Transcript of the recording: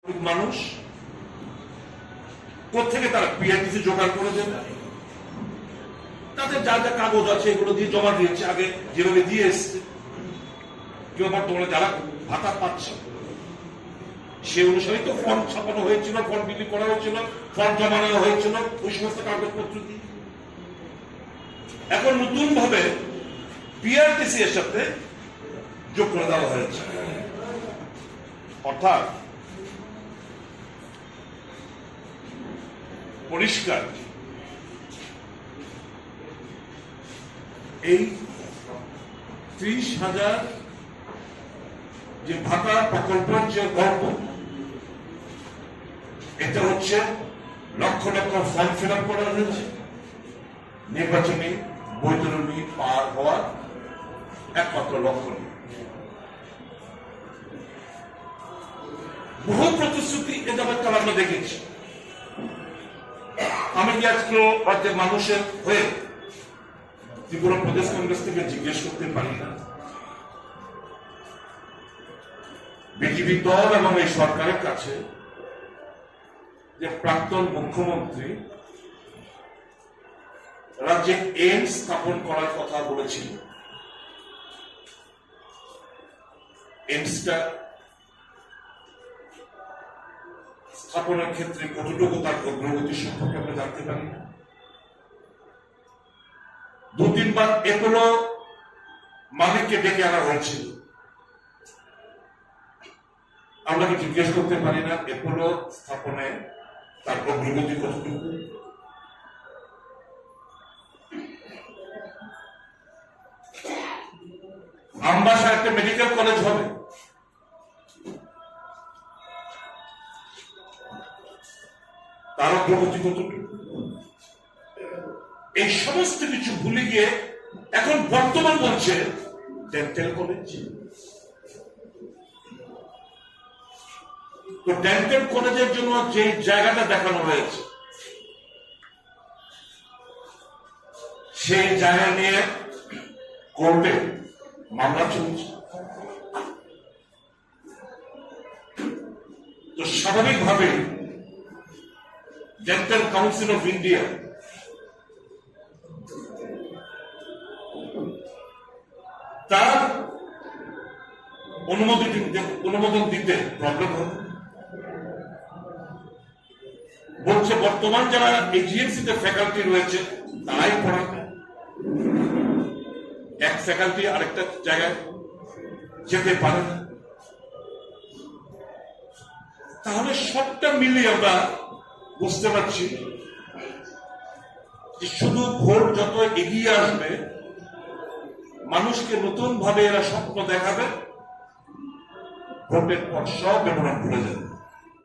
মানুষ কোথেকে তারা পিআরটিসি জোগাড় করে দেবে? তাদের যা যা কাগজ আছে এগুলো দিয়ে জমা দিয়েছে, আগে যেভাবে দিয়ে এসছে। কেউ বর্তমানে যারা ভাতা পাচ্ছে সে অনুসারে তো ফর্ম ছাপানো হয়েছিল, ফর্ম বিলি করা হয়েছিল, ফর্ম জমা নেওয়া হয়েছিল ওই সমস্ত কাগজপত্র দিয়ে। এখন নতুন ভাবে পিআরটিসি এর সাথে যোগ করে দেওয়া হয়েছে, অর্থাৎ পরিষ্কার এই 30,000 যে ভাতা প্রকল্পের যে গল্প, এটা হচ্ছে lakh lakh form fill up করা হয়েছে নির্বাচনী বৈতরণী পার হওয়ার একমাত্র লক্ষ্য নেই। বহু প্রতিশ্রুতি এ যাবৎকাল আমরা দেখেছি। আমি কি আজকে রাজ্যের মানুষের হয়ে ত্রিপুরা প্রদেশ কংগ্রেস থেকে জিজ্ঞেস করতে পারি না, বিজেপি দল এবং এই সরকারের কাছে যে প্রাক্তন মুখ্যমন্ত্রী রাজ্যে এইমস স্থাপন করার কথা বলেছিল, এইমসটা স্থাপনের ক্ষেত্রে কতটুকু তার অগ্রগতি সম্পর্কে আমরা জানতে পারি না। 2-3 বার এপোলো মালিককে ডেকে আনা হয়েছিল, আমরা কি জিজ্ঞেস করতে পারি না এপোলো স্থাপনে তার অগ্রগতি কতটুকু? আমবাসা একটা মেডিকেল কলেজ হবে, তার অগ্রগতি কতটুকু? এই সমস্ত কিছু ভুলে গিয়ে এখন বর্তমান বলছে ডেন্টাল কলেজ। তো ডেন্টাল কলেজের জন্য যে জায়গাটা দেখানো হয়েছে সেই জায়গা নিয়ে কোর্টে মামলা চলছে। তো স্বাভাবিকভাবে ডেন্টাল কাউন্সিল অফ ইন্ডিয়া তার অনুমোদন দিতে প্রবলেম হবে। বলছে বর্তমান যারা এজিএমসিতে ফ্যাকাল্টি রয়েছে তারাই পড়াবে, এক ফ্যাকাল্টি আরেকটা জায়গায় যেতে পারে না। তাহলে সবটা মিলিয়ে আমরা বুঝতে পারছি যে শুধু ভোট যত এগিয়ে আসবে মানুষকে নতুন ভাবে এরা স্বপ্ন দেখাবে, ভোটের পর সব বেদনা ভুলে যাবে।